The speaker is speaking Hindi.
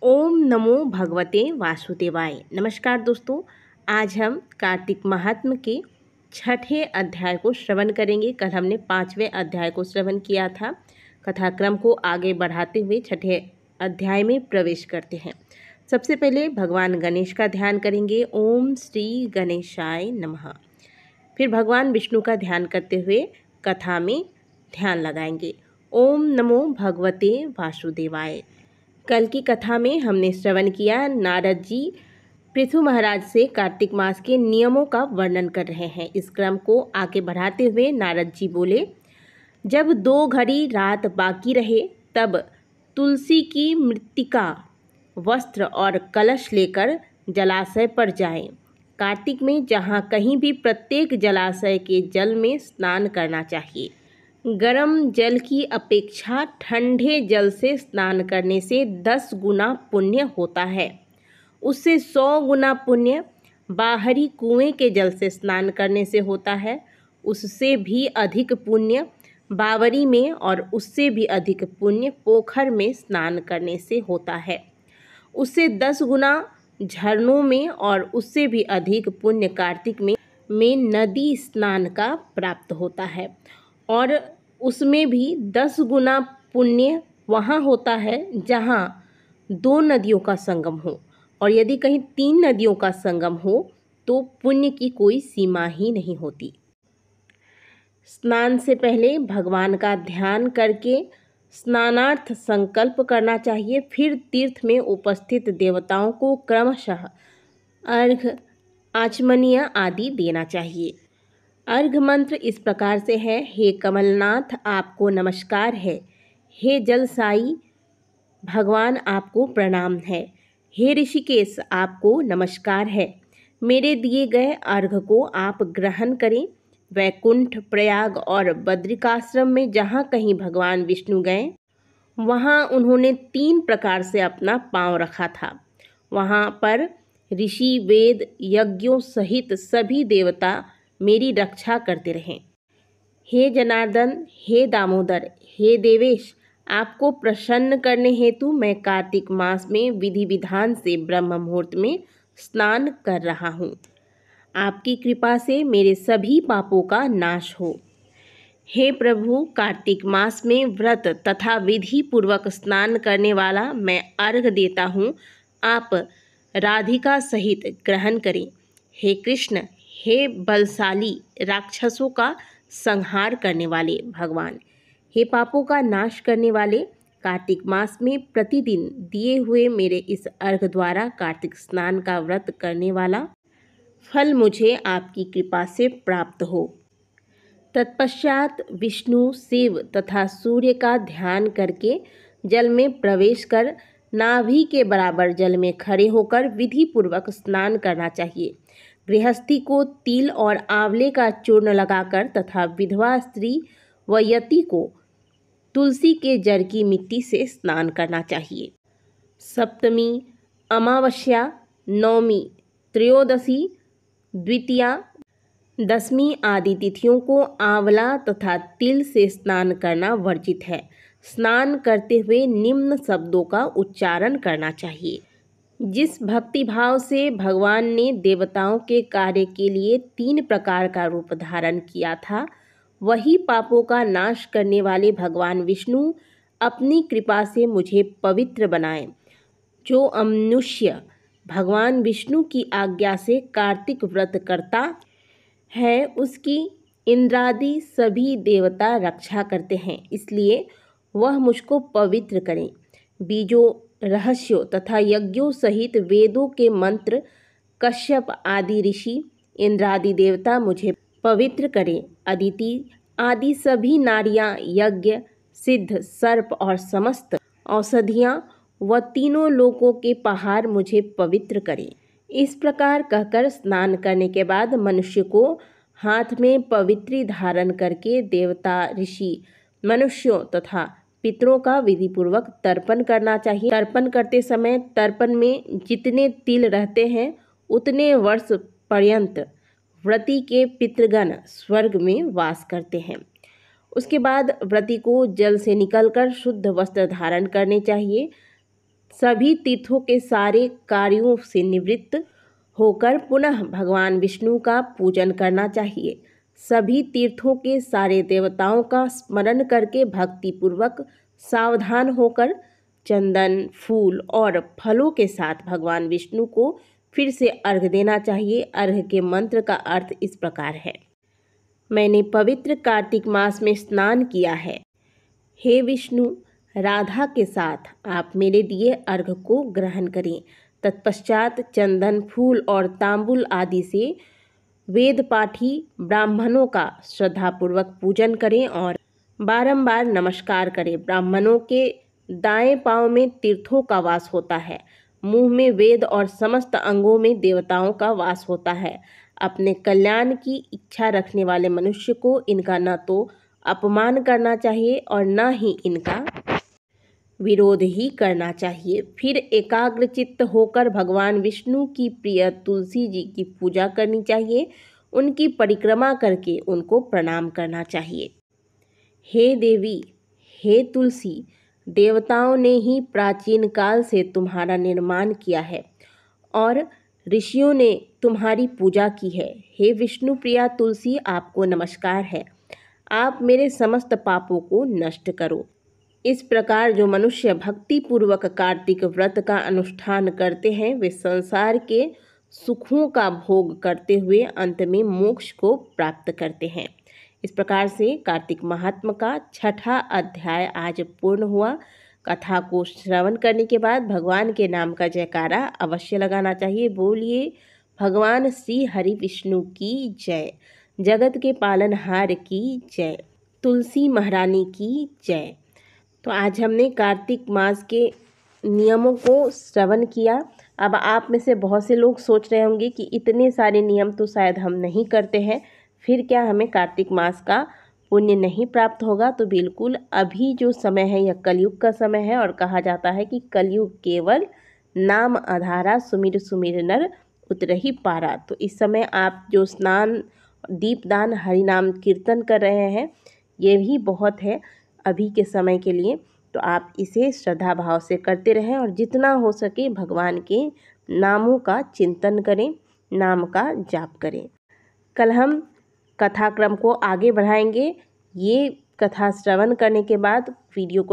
ओम नमो भगवते वासुदेवाय। नमस्कार दोस्तों, आज हम कार्तिक महात्म्य के छठे अध्याय को श्रवण करेंगे। कल हमने 5वें अध्याय को श्रवण किया था। कथाक्रम को आगे बढ़ाते हुए छठे अध्याय में प्रवेश करते हैं। सबसे पहले भगवान गणेश का ध्यान करेंगे। ओम श्री गणेशाय नमः। फिर भगवान विष्णु का ध्यान करते हुए कथा में ध्यान लगाएंगे। ओम नमो भगवते वासुदेवाय। कल की कथा में हमने श्रवण किया, नारद जी पृथु महाराज से कार्तिक मास के नियमों का वर्णन कर रहे हैं। इस क्रम को आगे बढ़ाते हुए नारद जी बोले, जब 2 घड़ी रात बाकी रहे तब तुलसी की मृत्तिका, वस्त्र और कलश लेकर जलाशय पर जाएं। कार्तिक में जहाँ कहीं भी प्रत्येक जलाशय के जल में स्नान करना चाहिए। गर्म जल की अपेक्षा ठंडे जल से स्नान करने से 10 गुना पुण्य होता है। उससे 100 गुना पुण्य बाहरी कुएं के जल से स्नान करने से होता है। उससे भी अधिक पुण्य बावरी में और उससे भी अधिक पुण्य पोखर में स्नान करने से होता है। उससे 10 गुना झरनों में और उससे भी अधिक पुण्य कार्तिक में नदी स्नान का प्राप्त होता है। और उसमें भी 10 गुना पुण्य वहाँ होता है जहाँ 2 नदियों का संगम हो, और यदि कहीं 3 नदियों का संगम हो तो पुण्य की कोई सीमा ही नहीं होती। स्नान से पहले भगवान का ध्यान करके स्नानार्थ संकल्प करना चाहिए। फिर तीर्थ में उपस्थित देवताओं को क्रमशः अर्घ्य, आचमनीय आदि देना चाहिए। अर्घ मंत्र इस प्रकार से है। हे कमलनाथ, आपको नमस्कार है। हे जलसाई भगवान, आपको प्रणाम है। हे ऋषिकेश, आपको नमस्कार है। मेरे दिए गए अर्घ को आप ग्रहण करें। वैकुंठ, प्रयाग और बद्रिकाश्रम में जहाँ कहीं भगवान विष्णु गए वहाँ उन्होंने 3 प्रकार से अपना पांव रखा था। वहाँ पर ऋषि, वेद, यज्ञों सहित सभी देवता मेरी रक्षा करते रहें। हे जनार्दन, हे दामोदर, हे देवेश, आपको प्रसन्न करने हेतु मैं कार्तिक मास में विधि विधान से ब्रह्म मुहूर्त में स्नान कर रहा हूँ। आपकी कृपा से मेरे सभी पापों का नाश हो। हे प्रभु, कार्तिक मास में व्रत तथा विधि पूर्वक स्नान करने वाला मैं अर्घ देता हूँ। आप राधिका सहित ग्रहण करें। हे कृष्ण, हे बलशाली राक्षसों का संहार करने वाले भगवान, हे पापों का नाश करने वाले, कार्तिक मास में प्रतिदिन दिए हुए मेरे इस अर्घ द्वारा कार्तिक स्नान का व्रत करने वाला फल मुझे आपकी कृपा से प्राप्त हो। तत्पश्चात विष्णु, शिव तथा सूर्य का ध्यान करके जल में प्रवेश कर नाभि के बराबर जल में खड़े होकर विधि पूर्वक स्नान करना चाहिए। गृहस्थी को तिल और आंवले का चूर्ण लगाकर तथा विधवा स्त्री व यति को तुलसी के जड़ की मिट्टी से स्नान करना चाहिए। सप्तमी, अमावस्या, नवमी, त्रयोदशी, द्वितीया, दशमी आदि तिथियों को आंवला तथा तिल से स्नान करना वर्जित है। स्नान करते हुए निम्न शब्दों का उच्चारण करना चाहिए। जिस भक्ति भाव से भगवान ने देवताओं के कार्य के लिए 3 प्रकार का रूप धारण किया था, वही पापों का नाश करने वाले भगवान विष्णु अपनी कृपा से मुझे पवित्र बनाएं। जो मनुष्य भगवान विष्णु की आज्ञा से कार्तिक व्रत करता है, उसकी इंद्रादि सभी देवता रक्षा करते हैं, इसलिए वह मुझको पवित्र करें। बीजों, रहस्यों तथा यज्ञों सहित वेदों के मंत्र, कश्यप आदि ऋषि, इंद्रादि देवता मुझे पवित्र करें। अदिति आदि सभी नारियां, यज्ञ, सिद्ध, सर्प और समस्त औषधियां व तीनों लोकों के पहाड़ मुझे पवित्र करें। इस प्रकार कहकर स्नान करने के बाद मनुष्य को हाथ में पवित्री धारण करके देवता, ऋषि, मनुष्यों तथा पितरों का विधि पूर्वक तर्पण करना चाहिए। तर्पण करते समय तर्पण में जितने तिल रहते हैं उतने वर्ष पर्यंत व्रती के पितृगण स्वर्ग में वास करते हैं। उसके बाद व्रती को जल से निकलकर शुद्ध वस्त्र धारण करने चाहिए सभी तीर्थों के सारे कार्यों से निवृत्त होकर पुनः भगवान विष्णु का पूजन करना चाहिए। सभी तीर्थों के सारे देवताओं का स्मरण करके भक्तिपूर्वक सावधान होकर चंदन, फूल और फलों के साथ भगवान विष्णु को फिर से अर्घ देना चाहिए। अर्घ के मंत्र का अर्थ इस प्रकार है। मैंने पवित्र कार्तिक मास में स्नान किया है। हे विष्णु, राधा के साथ आप मेरे दिए अर्घ को ग्रहण करें। तत्पश्चात चंदन, फूल और तांबुल आदि से वेद पाठी ब्राह्मणों का श्रद्धापूर्वक पूजन करें और बारंबार नमस्कार करें। ब्राह्मणों के दाएं पांव में तीर्थों का वास होता है, मुंह में वेद और समस्त अंगों में देवताओं का वास होता है। अपने कल्याण की इच्छा रखने वाले मनुष्य को इनका न तो अपमान करना चाहिए और न ही इनका विरोध ही करना चाहिए। फिर एकाग्रचित्त होकर भगवान विष्णु की प्रिय तुलसी जी की पूजा करनी चाहिए। उनकी परिक्रमा करके उनको प्रणाम करना चाहिए। हे देवी, हे तुलसी, देवताओं ने ही प्राचीन काल से तुम्हारा निर्माण किया है और ऋषियों ने तुम्हारी पूजा की है। हे विष्णु प्रिया तुलसी, आपको नमस्कार है। आप मेरे समस्त पापों को नष्ट करो। इस प्रकार जो मनुष्य भक्तिपूर्वक कार्तिक व्रत का अनुष्ठान करते हैं वे संसार के सुखों का भोग करते हुए अंत में मोक्ष को प्राप्त करते हैं। इस प्रकार से कार्तिक महात्म्य का 6ठा अध्याय आज पूर्ण हुआ। कथा को श्रवण करने के बाद भगवान के नाम का जयकारा अवश्य लगाना चाहिए। बोलिए भगवान श्री हरि विष्णु की जय, जगत के पालनहार की जय, तुलसी महारानी की जय। तो आज हमने कार्तिक मास के नियमों को श्रवण किया। अब आप में से बहुत से लोग सोच रहे होंगे कि इतने सारे नियम तो शायद हम नहीं करते हैं, फिर क्या हमें कार्तिक मास का पुण्य नहीं प्राप्त होगा? तो बिल्कुल, अभी जो समय है यह कलयुग का समय है और कहा जाता है कि कलयुग केवल नाम आधारा, सुमिर सुमिर नर उतरहि पारा। तो इस समय आप जो स्नान, दीपदान, हरिनाम कीर्तन कर रहे हैं ये भी बहुत है अभी के समय के लिए। तो आप इसे श्रद्धा भाव से करते रहें और जितना हो सके भगवान के नामों का चिंतन करें, नाम का जाप करें। कल हम कथाक्रम को आगे बढ़ाएंगे। ये कथा श्रवण करने के बाद वीडियो को